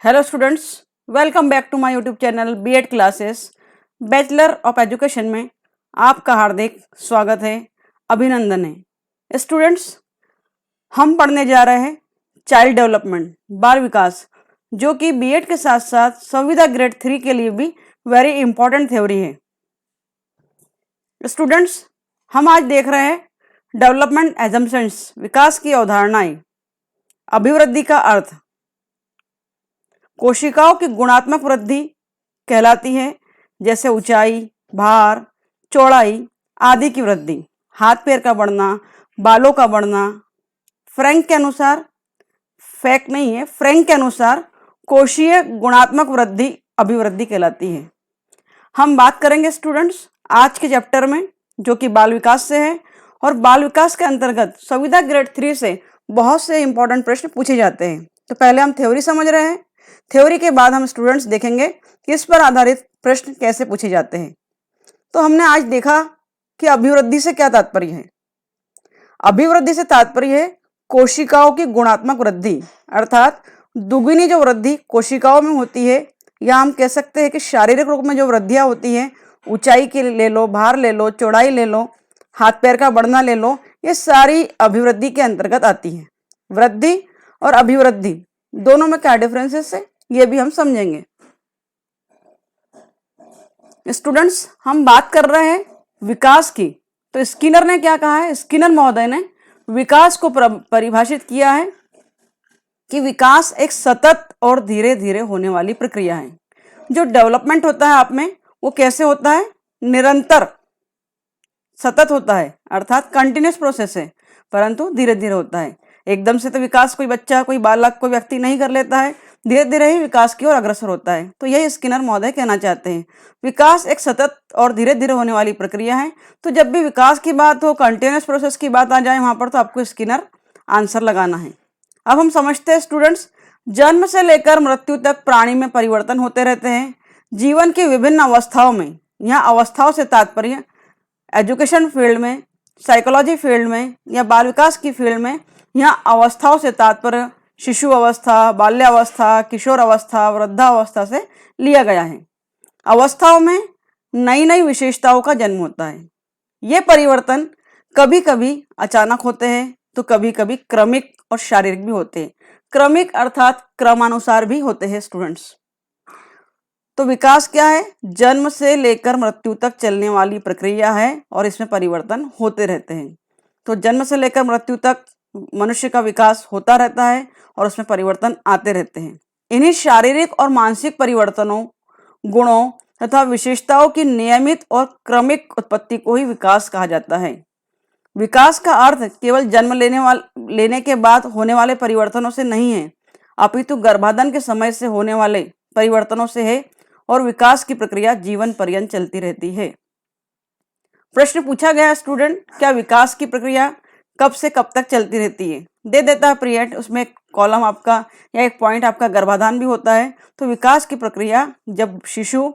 Hello students, welcome back to my YouTube channel BEd classes bachelor of education में आपका हार्दिक स्वागत है, अभिनंदन है। स्टूडेंट्स, हम पढ़ने जा रहे हैं चाइल्ड डेवलपमेंट, बाल विकास, जो कि बीएड के साथ साथ संविदा ग्रेड 3 के लिए भी वेरी इंपॉर्टेंट थ्योरी है। स्टूडेंट्स, हम आज देख रहे हैं डेवलपमेंट एजम्पशंस, विकास की अवधारणाएं, अभिवृद्धि का अर्थ, कोशिकाओं की गुणात्मक वृद्धि कहलाती है, जैसे ऊंचाई, भार, चौड़ाई आदि की वृद्धि, हाथ पैर का बढ़ना, बालों का बढ़ना। फ्रैंक के अनुसार, फैक्ट नहीं है, फ्रैंक के अनुसार कोशीय गुणात्मक वृद्धि अभिवृद्धि कहलाती है। हम बात करेंगे स्टूडेंट्स आज के चैप्टर में, जो कि बाल विकास से है, और बाल विकास के अंतर्गत संविदा ग्रेड 3 से बहुत से इंपॉर्टेंट प्रश्न पूछे जाते हैं। तो पहले हम थ्योरी समझ रहे हैं, थ्योरी के बाद हम स्टूडेंट्स देखेंगे कि इस पर आधारित प्रश्न कैसे पूछे जाते हैं। तो हमने आज देखा कि अभिवृद्धि से क्या तात्पर्य है। अभिवृद्धि से तात्पर्य है कोशिकाओं की गुणात्मक वृद्धि, अर्थात दुगुनी जो वृद्धि कोशिकाओं में होती है, या हम कह सकते हैं कि शारीरिक रूप में जो वृद्धियां होती हैं, ऊंचाई के ले लो, भार ले लो, चौड़ाई ले लो, हाथ पैर का बढ़ना ले लो, ये सारी अभिवृद्धि के अंतर्गत आती है। वृद्धि और अभिवृद्धि दोनों में क्या डिफरेंसेस है, ये भी हम समझेंगे। स्टूडेंट्स, हम बात कर रहे हैं विकास की। तो स्किनर ने क्या कहा है, स्किनर महोदय ने विकास को परिभाषित किया है कि विकास एक सतत और धीरे धीरे होने वाली प्रक्रिया है। जो डेवलपमेंट होता है आप में, वो कैसे होता है, निरंतर सतत होता है, अर्थात कंटिन्यूस प्रोसेस है, परंतु धीरे धीरे होता है। एकदम से तो विकास कोई बच्चा, कोई बालक, कोई व्यक्ति नहीं कर लेता है, धीरे धीरे ही विकास की ओर अग्रसर होता है। तो यही स्किनर महोदय कहना चाहते हैं, विकास एक सतत और धीरे धीरे होने वाली प्रक्रिया है। तो जब भी विकास की बात हो, कंटिन्यूस प्रोसेस की बात आ जाए वहां पर, तो आपको स्किनर आंसर लगाना है। अब हम समझते हैं स्टूडेंट्स, जन्म से लेकर मृत्यु तक प्राणी में परिवर्तन होते रहते हैं। जीवन की विभिन्न अवस्थाओं में, यहाँ अवस्थाओं से तात्पर्य एजुकेशन फील्ड में, साइकोलॉजी फील्ड में, या बाल विकास की फील्ड में, यहाँ अवस्थाओं से तात्पर्य शिशु अवस्था, बाल्यावस्था, किशोर अवस्था, वृद्धावस्था से लिया गया है। अवस्थाओं में नई नई विशेषताओं का जन्म होता है। ये परिवर्तन कभी कभी अचानक होते हैं, तो कभी कभी क्रमिक और शारीरिक भी होते हैं। क्रमिक अर्थात क्रमानुसार भी होते हैं स्टूडेंट्स। तो विकास क्या है, जन्म से लेकर मृत्यु तक चलने वाली प्रक्रिया है, और इसमें परिवर्तन होते रहते हैं। तो जन्म से लेकर मृत्यु तक मनुष्य का विकास होता रहता है, और उसमें परिवर्तन आते रहते हैं। इन्हीं शारीरिक और मानसिक परिवर्तनों, गुणों तथा विशेषताओं की नियमित और क्रमिक उत्पत्ति को ही विकास कहा जाता है। विकास का अर्थ केवल जन्म लेने के बाद होने वाले परिवर्तनों से नहीं है, अपितु गर्भाधान के समय से होने वाले परिवर्तनों से है, और विकास की प्रक्रिया जीवन पर्यंत चलती रहती है। प्रश्न पूछा गया स्टूडेंट, क्या विकास की प्रक्रिया कब से कब तक चलती रहती है? दे देता है पीरियड, उसमें एक कॉलम आपका या एक पॉइंट आपका गर्भाधान भी होता है। तो विकास की प्रक्रिया जब शिशु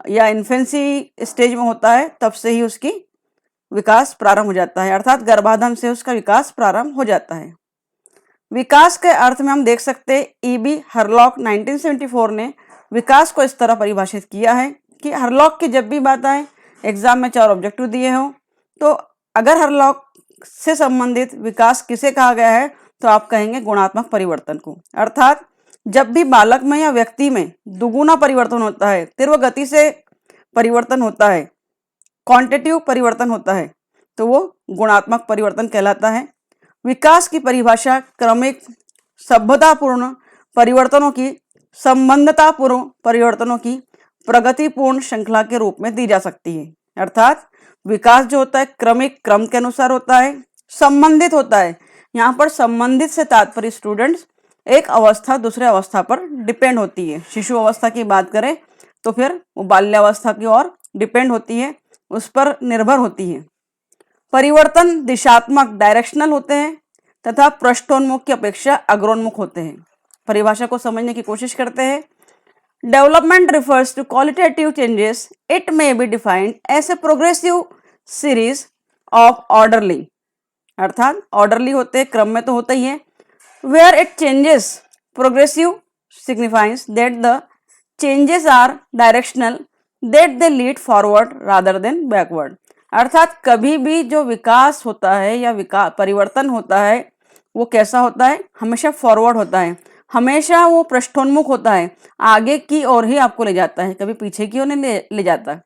या इन्फेंसी स्टेज में होता है, तब से ही उसकी विकास प्रारंभ हो जाता है, अर्थात गर्भाधान से उसका विकास प्रारंभ हो जाता है। विकास के अर्थ में हम देख सकते हैं, ईबी हरलॉक 1974 ने विकास को इस तरह परिभाषित किया है कि हरलॉक की जब भी बात आए, एग्जाम में 4 ऑब्जेक्टिव दिए हो, तो अगर हरलॉक से संबंधित विकास किसे कहा गया है, तो आप कहेंगे गुणात्मक परिवर्तन को। अर्थात जब भी बालक में या व्यक्ति में दुगुना परिवर्तन होता है, तीव्र गति से परिवर्तन होता है, क्वांटिटिव परिवर्तन होता है, तो वो गुणात्मक परिवर्तन कहलाता है। विकास की परिभाषा क्रमिक, सभ्यतापूर्ण परिवर्तनों की, संबंधतापूर्ण परिवर्तनों की प्रगतिपूर्ण श्रृंखला के रूप में दी जा सकती है। अर्थात विकास जो होता है क्रमिक, क्रम के अनुसार होता है, संबंधित होता है। यहाँ पर संबंधित से तात्पर्य स्टूडेंट्स एक अवस्था दूसरे अवस्था पर डिपेंड होती है। शिशु अवस्था की बात करें तो फिर वो बाल्यावस्था की ओर डिपेंड होती है, उस पर निर्भर होती है। परिवर्तन दिशात्मक, डायरेक्शनल होते हैं, तथा पृष्ठोन्मुख की अपेक्षा अग्रोन्मुख होते हैं। परिभाषा को समझने की कोशिश करते हैं। Development refers to qualitative changes. It may be defined as a progressive series of orderly, अर्थात ऑर्डरली होते हैं, क्रम में तो होता ही है, where it changes progressive signifies that the changes are directional, that they lead forward rather than backward। अर्थात कभी भी जो विकास होता है या परिवर्तन होता है वो कैसा होता है, हमेशा फॉरवर्ड होता है, हमेशा वो पृष्ठोन्मुख होता है, आगे की ओर ही आपको ले जाता है, कभी पीछे की ओर नहीं ले जाता।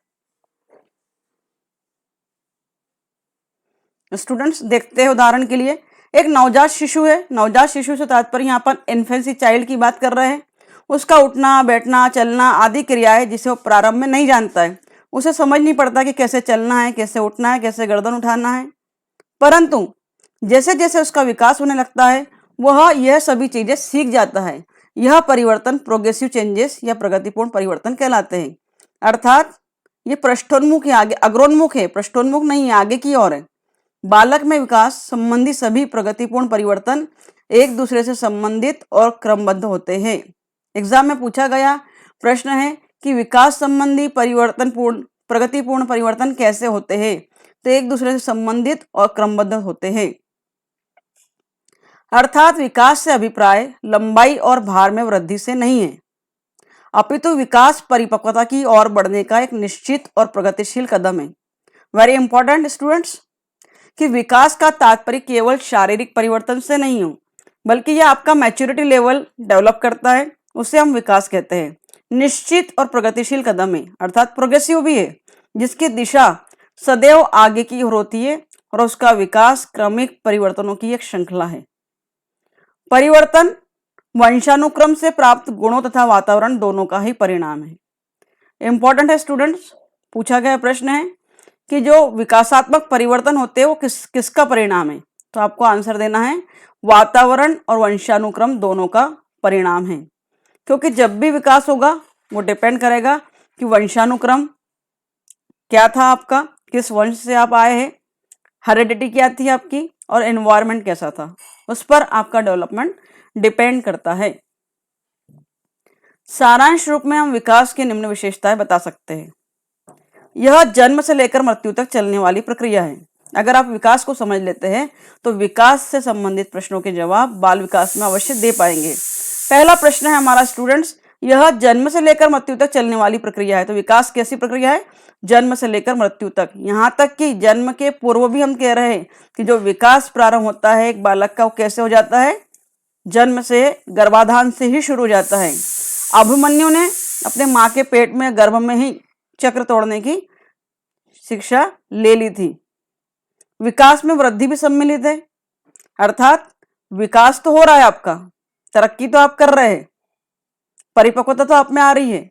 स्टूडेंट्स देखते हैं उदाहरण के लिए, एक नवजात शिशु है, नवजात शिशु से तात्पर्य यहाँ पर इन्फेंसी चाइल्ड की बात कर रहे हैं। उसका उठना बैठना चलना आदि क्रियाएं जिसे वो प्रारंभ में नहीं जानता है, उसे समझ नहीं पड़ता कि कैसे चलना है, कैसे उठना है, कैसे गर्दन उठाना है, परंतु जैसे जैसे उसका विकास होने लगता है वह यह सभी चीजें सीख जाता है। यह परिवर्तन प्रोग्रेसिव चेंजेस या प्रगतिपूर्ण परिवर्तन कहलाते हैं। अर्थात ये पृष्ठोन्मुख है, आगे अग्रोन्मुख है, पृष्ठोन्मुख नहीं है, आगे की ओर है। बालक में विकास संबंधी सभी प्रगतिपूर्ण परिवर्तन एक दूसरे से संबंधित और क्रमबद्ध होते हैं। एग्जाम में पूछा गया प्रश्न है कि विकास संबंधी प्रगतिपूर्ण परिवर्तन कैसे होते हैं, तो एक दूसरे से संबंधित और क्रमबद्ध होते हैं। अर्थात विकास से अभिप्राय लंबाई और भार में वृद्धि से नहीं है, अपितु विकास परिपक्वता की ओर बढ़ने का एक निश्चित और प्रगतिशील कदम है। वेरी इंपॉर्टेंट स्टूडेंट्स, कि विकास का तात्पर्य केवल शारीरिक परिवर्तन से नहीं हो, बल्कि यह आपका मैच्योरिटी लेवल डेवलप करता है, उसे हम विकास कहते हैं। निश्चित और प्रगतिशील कदम है, अर्थात प्रोग्रेसिव भी है, जिसकी दिशा सदैव आगे की ओर होती है और उसका विकास क्रमिक परिवर्तनों की एक श्रृंखला है। परिवर्तन वंशानुक्रम से प्राप्त गुणों तथा वातावरण दोनों का ही परिणाम है। इंपॉर्टेंट है स्टूडेंट्स, पूछा गया प्रश्न है कि जो विकासात्मक परिवर्तन होते हैं वो किसका परिणाम है, तो आपको आंसर देना है वातावरण और वंशानुक्रम दोनों का परिणाम है। क्योंकि जब भी विकास होगा वो डिपेंड करेगा कि वंशानुक्रम क्या था आपका, किस वंश से आप आए हैं, हेरिडिटी क्या थी आपकी, और एनवायरनमेंट कैसा था, उस पर आपका डेवलपमेंट डिपेंड करता है। सारांश रूप में हम विकास की निम्न विशेषताएं बता सकते हैं। यह जन्म से लेकर मृत्यु तक चलने वाली प्रक्रिया है। अगर आप विकास को समझ लेते हैं तो विकास से संबंधित प्रश्नों के जवाब बाल विकास में अवश्य दे पाएंगे। पहला प्रश्न है हमारा स्टूडेंट्स, यह जन्म से लेकर मृत्यु तक चलने वाली प्रक्रिया है, तो विकास कैसी प्रक्रिया है, जन्म से लेकर मृत्यु तक। यहाँ तक कि जन्म के पूर्व भी हम कह रहे हैं कि जो विकास प्रारंभ होता है एक बालक का वो कैसे हो जाता है, जन्म से, गर्भाधान से ही शुरू हो जाता है। अभिमन्यु ने अपने माँ के पेट में गर्भ में ही चक्र तोड़ने की शिक्षा ले ली थी। विकास में वृद्धि भी सम्मिलित है, अर्थात विकास तो हो रहा है आपका, तरक्की तो आप कर रहे हैं, परिपक्वता तो आप में आ रही है,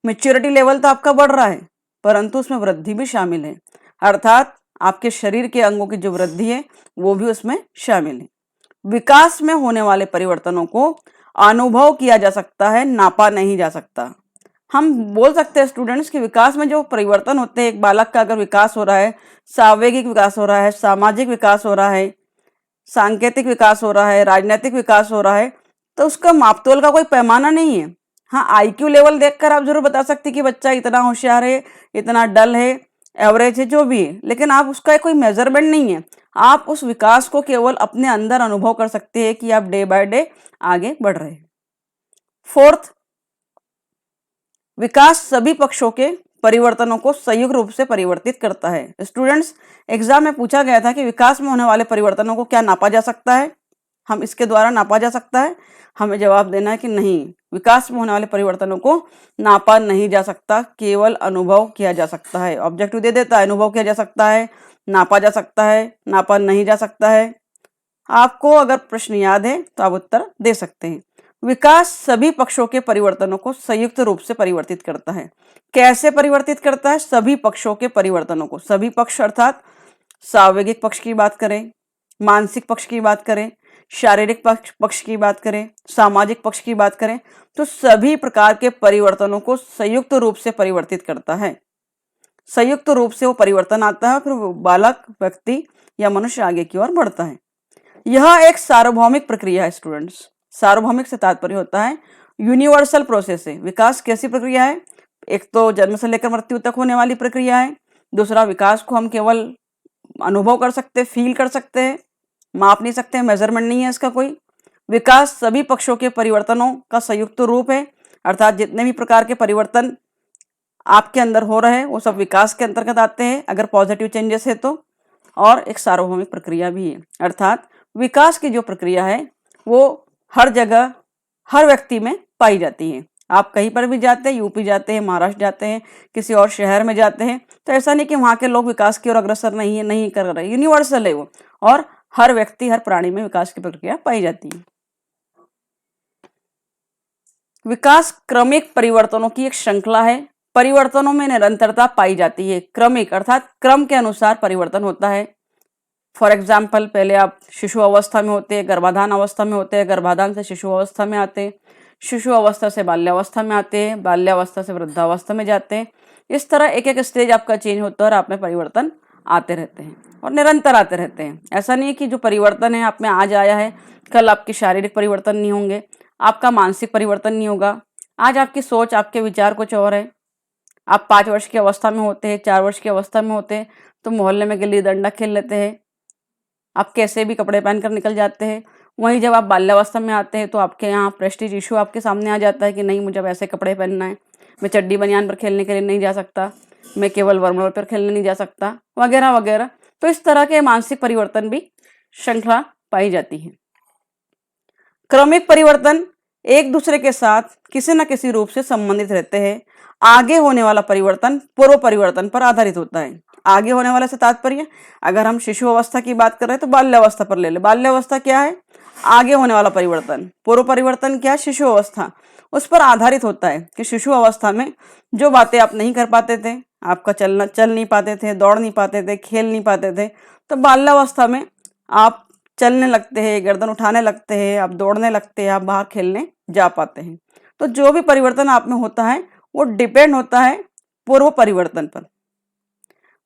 मैच्योरिटी लेवल तो आपका बढ़ रहा है, परंतु उसमें वृद्धि भी शामिल है, अर्थात आपके शरीर के अंगों की जो वृद्धि है वो भी उसमें शामिल है। विकास में होने वाले परिवर्तनों को अनुभव किया जा सकता है, नापा नहीं जा सकता। हम बोल सकते हैं स्टूडेंट्स कि विकास में जो परिवर्तन होते हैं, एक बालक का अगर विकास हो रहा है, सावैगिक विकास हो रहा है, सामाजिक विकास हो रहा है, सांकेतिक विकास हो रहा है, राजनीतिक विकास हो रहा है, तो उसका मापतोल का कोई पैमाना नहीं है। हाँ, आईक्यू लेवल देखकर आप जरूर बता सकते कि बच्चा इतना होशियार है, इतना डल है, एवरेज है, जो भी है, लेकिन आप उसका कोई मेजरमेंट नहीं है। आप उस विकास को केवल अपने अंदर अनुभव कर सकते हैं कि आप डे बाय डे आगे बढ़ रहे हैं। फोर्थ, विकास सभी पक्षों के परिवर्तनों को संयुक्त रूप से परिवर्तित करता है। स्टूडेंट्स, एग्जाम में पूछा गया था कि विकास में होने वाले परिवर्तनों को क्या नापा जा सकता है, हम इसके द्वारा नापा जा सकता है। हमें जवाब देना है कि नहीं, विकास में होने वाले परिवर्तनों को नापा नहीं जा सकता, केवल अनुभव किया जा सकता है। ऑब्जेक्टिव दे देता है, अनुभव किया जा सकता है, नापा जा सकता है, नापा नहीं जा सकता है। आपको अगर प्रश्न याद है तो आप उत्तर दे सकते हैं। विकास सभी पक्षों के परिवर्तनों को संयुक्त रूप से परिवर्तित करता है। कैसे परिवर्तित करता है? सभी पक्षों के परिवर्तनों को, सभी पक्ष अर्थात सावैगिक पक्ष की बात करें, मानसिक पक्ष की बात करें, शारीरिक पक्ष की बात करें, सामाजिक पक्ष की बात करें, तो सभी प्रकार के परिवर्तनों को संयुक्त रूप से परिवर्तित करता है। संयुक्त रूप से वो परिवर्तन आता है, फिर बालक, व्यक्ति या मनुष्य आगे की ओर बढ़ता है। यह एक सार्वभौमिक प्रक्रिया है स्टूडेंट्स। सार्वभौमिक से तात्पर्य होता है यूनिवर्सल प्रोसेस है। विकास कैसी प्रक्रिया है? एक तो जन्म से लेकर मृत्यु तक होने वाली प्रक्रिया है। दूसरा, विकास को हम केवल अनुभव कर सकते हैं, फील कर सकते हैं, माप नहीं सकते, मेजरमेंट नहीं है इसका कोई। विकास सभी पक्षों के परिवर्तनों का संयुक्त रूप है, अर्थात जितने भी प्रकार के परिवर्तन आपके अंदर हो रहे हैं वो सब विकास के अंतर्गत आते हैं अगर पॉजिटिव चेंजेस है तो। और एक सार्वभौमिक प्रक्रिया भी है, अर्थात विकास की जो प्रक्रिया है वो हर जगह हर व्यक्ति में पाई जाती है। आप कहीं पर भी जाते हैं, यूपी जाते हैं, महाराष्ट्र जाते हैं, किसी और शहर में जाते हैं, तो ऐसा नहीं कि वहाँ के लोग विकास की ओर अग्रसर नहीं कर रहे, यूनिवर्सल है वो, और हर व्यक्ति हर प्राणी में विकास की प्रक्रिया पाई जाती है। विकास क्रमिक परिवर्तनों की एक श्रृंखला है, परिवर्तनों में निरंतरता पाई जाती है। क्रमिक अर्थात क्रम के अनुसार परिवर्तन होता है। फॉर एग्जाम्पल, पहले आप शिशु अवस्था में होते हैं, गर्भाधान अवस्था में होते हैं, गर्भाधान से शिशु अवस्था में आते हैं, शिशु अवस्था से बाल्यावस्था में आते हैं, बाल्यावस्था से वृद्धावस्था में जाते हैं। इस तरह एक एक स्टेज आपका चेंज होता है और आप में परिवर्तन आते रहते हैं और निरंतर आते रहते हैं। ऐसा नहीं है कि जो परिवर्तन है आप में आज आया है कल आपके शारीरिक परिवर्तन नहीं होंगे, आपका मानसिक परिवर्तन नहीं होगा। आज आपकी सोच, आपके विचार कुछ और है। आप 5 वर्ष की अवस्था में होते हैं, 4 वर्ष की अवस्था में होते हैं तो मोहल्ले में गिल्ली डंडा खेल लेते हैं, आप कैसे भी कपड़े पहनकर निकल जाते हैं। वहीं जब आप बाल्यावस्था में आते हैं तो आपके यहाँ प्रेस्टीज इशू आपके सामने आ जाता है कि नहीं, मुझे अब ऐसे कपड़े पहनना है, मैं चड्डी बनियान पर खेलने के लिए नहीं जा सकता, मैं केवल वर्मोल पर खेलने नहीं जा सकता, वगैरह वगैरह। तो इस तरह के मानसिक परिवर्तन भी श्रृंखला पाई जाती है। क्रमिक परिवर्तन एक दूसरे के साथ किसी न किसी रूप से संबंधित रहते हैं। आगे होने वाला परिवर्तन पूर्व परिवर्तन पर आधारित होता है। आगे होने वाले से तात्पर्य, अगर हम शिशु अवस्था की बात कर रहे हैं तो बाल्यावस्था पर ले ले। बाल्यावस्था क्या है? आगे होने वाला परिवर्तन। पूर्व परिवर्तन क्या? शिशु अवस्था। उस पर आधारित होता है कि शिशु अवस्था में जो बातें आप नहीं कर पाते थे, आपका चल नहीं पाते थे, दौड़ नहीं पाते थे, खेल नहीं पाते थे, तो बाल्यावस्था में आप चलने लगते हैं, गर्दन उठाने लगते हैं, आप दौड़ने लगते हैं, आप बाहर खेलने जा पाते हैं। तो जो भी परिवर्तन आप में होता है वो डिपेंड होता है पूर्व परिवर्तन पर।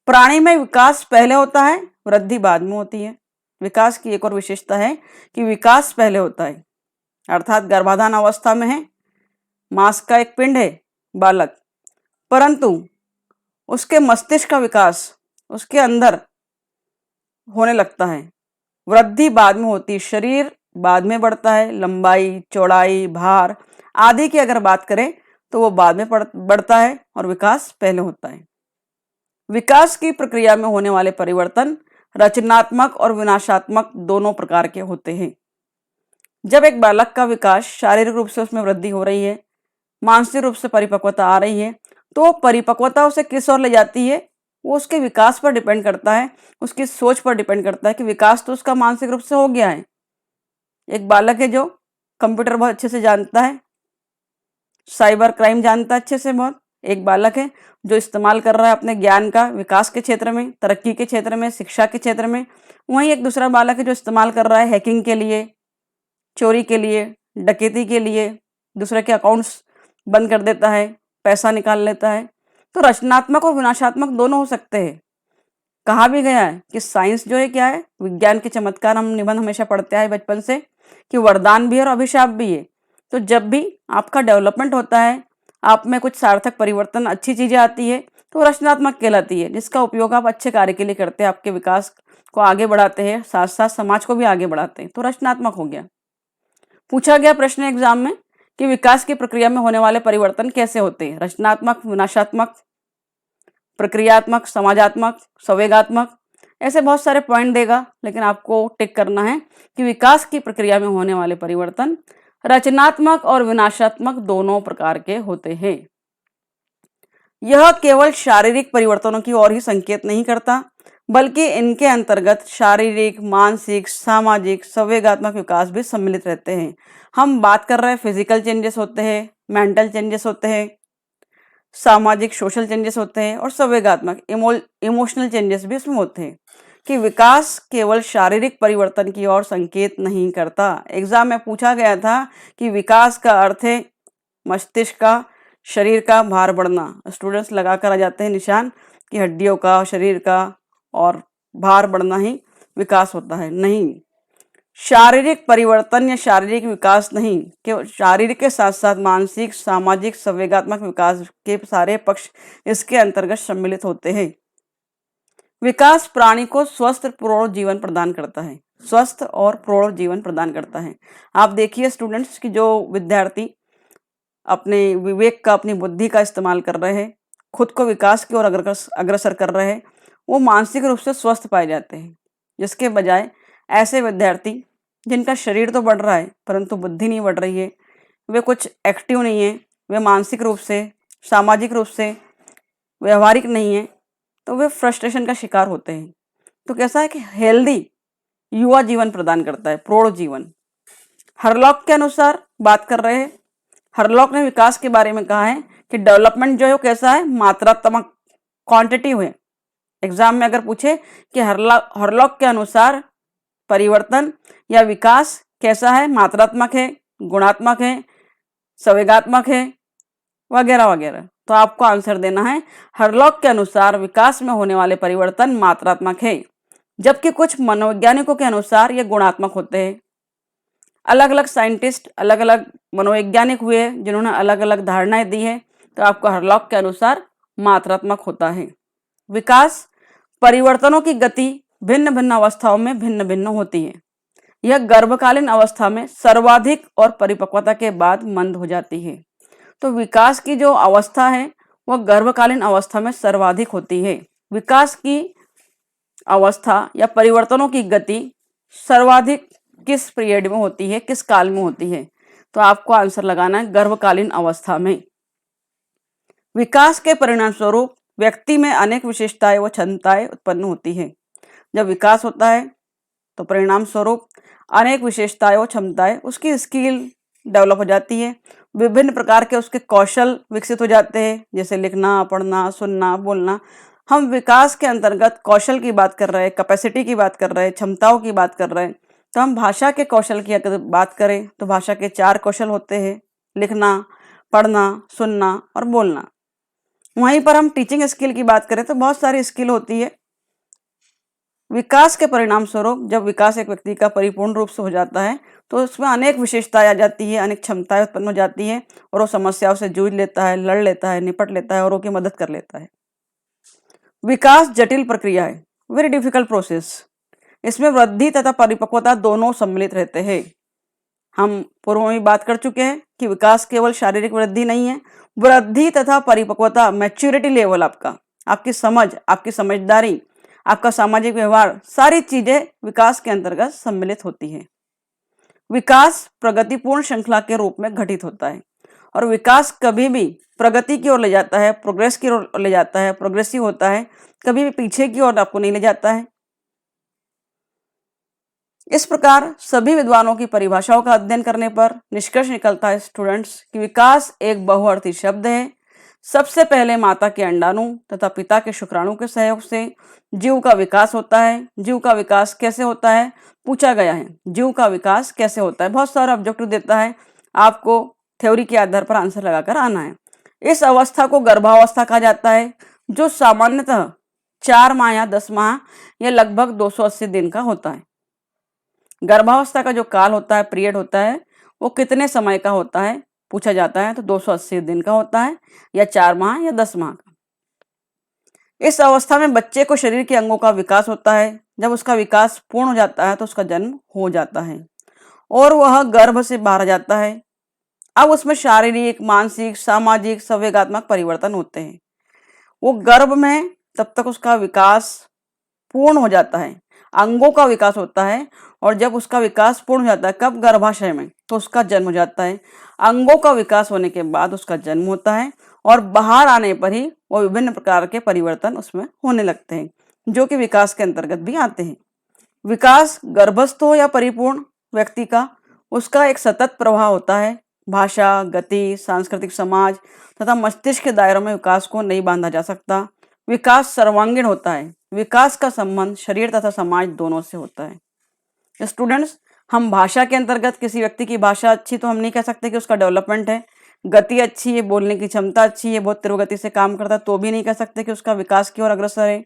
प्राणी में विकास पहले होता है, वृद्धि बाद में होती है। विकास की एक और विशेषता है कि विकास पहले होता है, अर्थात गर्भाधान अवस्था में है, मांस का एक पिंड है बालक, परंतु उसके मस्तिष्क का विकास उसके अंदर होने लगता है। वृद्धि बाद में होती है, शरीर बाद में बढ़ता है, लंबाई, चौड़ाई, भार आदि की अगर बात करें तो वो बाद में बढ़ता है और विकास पहले होता है। विकास की प्रक्रिया में होने वाले परिवर्तन रचनात्मक और विनाशात्मक दोनों प्रकार के होते हैं। जब एक बालक का विकास शारीरिक रूप से उसमें वृद्धि हो रही है, मानसिक रूप से परिपक्वता आ रही है, तो परिपक्वता उसे किस ओर ले जाती है वो उसके विकास पर डिपेंड करता है, उसकी सोच पर डिपेंड करता है कि विकास तो उसका मानसिक रूप से हो गया है। एक बालक है जो कंप्यूटर बहुत अच्छे से जानता है, साइबर क्राइम जानता है अच्छे से बहुत। एक बालक है जो इस्तेमाल कर रहा है अपने ज्ञान का विकास के क्षेत्र में, तरक्की के क्षेत्र में, शिक्षा के क्षेत्र में। वहीं एक दूसरा बालक है जो इस्तेमाल कर रहा है हैकिंग के लिए, चोरी के लिए, डकैती के लिए, दूसरे के अकाउंट्स बंद कर देता है, पैसा निकाल लेता है। तो रचनात्मक और विनाशात्मक दोनों हो सकते हैं। कहा भी गया है कि साइंस जो है क्या है, विज्ञान के चमत्कार हम निबंध हमेशा पढ़ते आए बचपन से कि वरदान भी है और अभिशाप भी है। तो जब भी आपका डेवलपमेंट होता है, आप में कुछ सार्थक परिवर्तन, अच्छी चीजें आती है, तो रचनात्मक कहलाती है, जिसका उपयोग आप अच्छे कार्य के लिए करते हैं, आपके विकास को आगे बढ़ाते हैं, साथ साथ समाज को भी आगे बढ़ाते हैं, तो रचनात्मक हो गया। पूछा गया प्रश्न एग्जाम में कि विकास की प्रक्रिया में होने वाले परिवर्तन कैसे होते हैं? रचनात्मक, विनाशात्मक, प्रक्रियात्मक, समाजात्मक, संवेगात्मक, ऐसे बहुत सारे पॉइंट देगा, लेकिन आपको टिक करना है कि विकास की प्रक्रिया में होने वाले परिवर्तन रचनात्मक और विनाशात्मक दोनों प्रकार के होते हैं। यह केवल शारीरिक परिवर्तनों की ओर ही संकेत नहीं करता, बल्कि इनके अंतर्गत शारीरिक, मानसिक, सामाजिक, संवेगात्मक विकास भी सम्मिलित रहते हैं। हम बात कर रहे हैं फिजिकल चेंजेस होते हैं, मेंटल चेंजेस होते हैं, सामाजिक सोशल चेंजेस होते हैं, और संवेगात्मक इमोशनल चेंजेस भी उसमें होते हैं। कि विकास केवल शारीरिक परिवर्तन की ओर संकेत नहीं करता। एग्जाम में पूछा गया था कि विकास का अर्थ है मस्तिष्क का, शरीर का भार बढ़ना। स्टूडेंट्स लगा कर आ जाते हैं निशान कि हड्डियों का, शरीर का और भार बढ़ना ही विकास होता है। नहीं, शारीरिक परिवर्तन या शारीरिक विकास नहीं, केवल शारीरिक के साथ साथ मानसिक, सामाजिक, संवेगात्मक विकास के सारे पक्ष इसके अंतर्गत सम्मिलित होते हैं। विकास प्राणी को स्वस्थ पूर्ण जीवन प्रदान करता है। स्वस्थ और प्रौढ़ जीवन प्रदान करता है। आप देखिए स्टूडेंट्स कि जो विद्यार्थी अपने विवेक का, अपनी बुद्धि का इस्तेमाल कर रहे हैं, खुद को विकास की ओर अग्रसर कर रहे हैं, वो मानसिक रूप से स्वस्थ पाए जाते हैं। जिसके बजाय ऐसे विद्यार्थी जिनका शरीर तो बढ़ रहा है परंतु बुद्धि नहीं बढ़ रही है, वे कुछ एक्टिव नहीं है, वे मानसिक रूप से, सामाजिक रूप से व्यवहारिक नहीं है, तो वे फ्रस्ट्रेशन का शिकार होते हैं। तो कैसा है कि हेल्दी युवा जीवन प्रदान करता है, प्रौढ़ जीवन। हरलॉक के अनुसार बात कर रहे हैं, हरलॉक ने विकास के बारे में कहा है कि डेवलपमेंट जो है वो कैसा है, मात्रात्मक, क्वांटिटिव है। एग्जाम में अगर पूछे कि हरलॉक के अनुसार परिवर्तन या विकास कैसा है, मात्रात्मक है, गुणात्मक है, संवेगात्मक है, वगैरह वगैरह, तो आपको आंसर देना है हरलॉक के अनुसार विकास में होने वाले परिवर्तन मात्रात्मक है, जबकि कुछ मनोवैज्ञानिकों के अनुसार ये गुणात्मक होते हैं। अलग अलग साइंटिस्ट, अलग अलग मनोवैज्ञानिक हुए जिन्होंने अलग अलग धारणाएं दी है, तो आपको हरलॉक के अनुसार मात्रात्मक होता है। विकास परिवर्तनों की गति भिन्न भिन्न अवस्थाओं में भिन्न भिन्न होती है। यह गर्भकालीन अवस्था में सर्वाधिक और परिपक्वता के बाद मंद हो जाती है। तो विकास की जो अवस्था है वह गर्भकालीन अवस्था में सर्वाधिक होती है। विकास की अवस्था या परिवर्तनों की गति सर्वाधिक किस पीरियड में होती है, किस काल में होती है, तो आपको आंसर लगाना है गर्भकालीन अवस्था में। विकास के परिणाम स्वरूप व्यक्ति में अनेक विशेषताएं व क्षमताएं उत्पन्न होती है। जब विकास होता है तो परिणाम स्वरूप अनेक विशेषताएं व क्षमताएं, उसकी स्किल डेवलप हो जाती है, विभिन्न प्रकार के उसके कौशल विकसित हो जाते हैं, जैसे लिखना, पढ़ना, सुनना, बोलना। हम विकास के अंतर्गत कौशल की बात कर रहे हैं, कैपेसिटी की बात कर रहे हैं, क्षमताओं की बात कर रहे हैं। तो हम भाषा के कौशल की अगर बात करें तो भाषा के 4 कौशल होते हैं, लिखना, पढ़ना, सुनना और बोलना। वहीं पर हम टीचिंग स्किल की बात करें तो बहुत सारी स्किल होती है। विकास के परिणाम स्वरूप जब विकास एक व्यक्ति का परिपूर्ण रूप से हो जाता है तो उसमें अनेक विशेषताएं आ जाती है, अनेक क्षमताएं उत्पन्न हो जाती है और वो समस्याओं से जूझ लेता है, लड़ लेता है, निपट लेता है, औरों की मदद कर लेता है। विकास जटिल प्रक्रिया है, वेरी डिफिकल्ट प्रोसेस। इसमें वृद्धि तथा परिपक्वता दोनों सम्मिलित रहते हैं। हम पूर्व में बात कर चुके हैं कि विकास केवल शारीरिक वृद्धि नहीं है, वृद्धि तथा परिपक्वता, मैच्योरिटी लेवल, आपकी समझ, आपकी समझदारी, आपका सामाजिक व्यवहार, सारी चीजें विकास के अंतर्गत सम्मिलित होती है। विकास प्रगतिपूर्ण श्रृंखला के रूप में घटित होता है और विकास कभी भी प्रगति की ओर ले जाता है, प्रोग्रेस की ओर ले जाता है, प्रोग्रेसिव होता है, कभी भी पीछे की ओर आपको नहीं ले जाता है। इस प्रकार सभी विद्वानों की परिभाषाओं का अध्ययन करने पर निष्कर्ष निकलता है स्टूडेंट्स कि विकास एक बहुअर्थी शब्द है। सबसे पहले माता के अंडाणु तथा पिता के शुक्राणु के सहयोग से जीव का विकास होता है। जीव का विकास कैसे होता है पूछा गया है, जीव का विकास कैसे होता है, बहुत सारा ऑब्जेक्टिव देता है, आपको थ्योरी के आधार पर आंसर लगाकर आना है। इस अवस्था को गर्भावस्था कहा जाता है, जो सामान्यतः 4 माह या 10 माह या लगभग 280 दिन का होता है। गर्भावस्था का जो काल होता है, पीरियड होता है, वो कितने समय का होता है पूछा जाता है तो 280 दिन का होता है, या 4 माह या 10 माह का। इस अवस्था में बच्चे को शरीर के अंगों का विकास होता है। जब उसका विकास पूर्ण हो जाता है तो उसका जन्म हो जाता है और वह गर्भ से बाहर जाता है। अब उसमें शारीरिक, मानसिक, सामाजिक, संवेगात्मक परिवर्तन होते हैं। वो गर्भ में तब तक उसका विकास पूर्ण हो जाता है, अंगों का विकास होता है, और जब उसका विकास पूर्ण हो जाता है, कब, गर्भाशय में, तो उसका जन्म हो जाता है। अंगों का विकास होने के बाद उसका जन्म होता है और बाहर आने पर ही वो विभिन्न प्रकार के परिवर्तन उसमें होने लगते हैं, जो कि विकास के अंतर्गत भी आते हैं। विकास गर्भस्थ हो या परिपूर्ण व्यक्ति का, उसका एक सतत प्रवाह होता है। भाषा, गति, सांस्कृतिक, समाज तथा मस्तिष्क के दायरों में विकास को नहीं बांधा जा सकता। विकास सर्वांगीण होता है। विकास का संबंध शरीर तथा समाज दोनों से होता है। स्टूडेंट्स, हम भाषा के अंतर्गत किसी व्यक्ति की भाषा अच्छी तो हम नहीं कह सकते कि उसका डेवलपमेंट है। गति अच्छी है, बोलने की क्षमता अच्छी है, बहुत तीव्र गति से काम करता है, तो भी नहीं कह सकते कि उसका विकास की ओर अग्रसर है।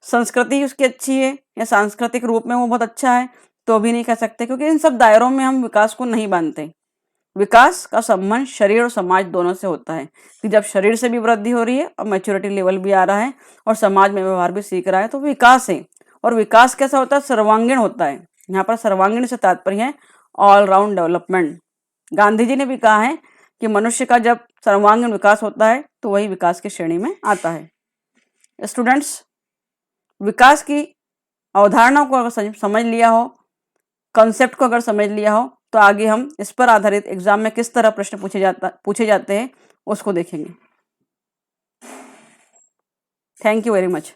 संस्कृति उसकी अच्छी है या सांस्कृतिक रूप में वो बहुत अच्छा है, तो भी नहीं कह सकते, क्योंकि इन सब दायरों में हम विकास को नहीं बांधते। विकास का संबंध शरीर और समाज दोनों से होता है कि जब शरीर से भी वृद्धि हो रही है और मैच्योरिटी लेवल भी आ रहा है और समाज में व्यवहार भी सीख रहा है, तो विकास है। और विकास कैसा होता है, सर्वांगीण होता है। यहाँ पर सर्वांगीण से तात्पर्य है all round development. Gandhi ji ने भी कहा है कि मनुष्य का जब सर्वांगीण विकास होता है तो वही विकास की श्रेणी में आता है। स्टूडेंट्स, विकास की अवधारणा को अगर समझ लिया हो, कॉन्सेप्ट को अगर समझ लिया हो, तो आगे हम इस पर आधारित एग्जाम में किस तरह प्रश्न पूछे जाते हैं उसको देखेंगे। Thank you very much.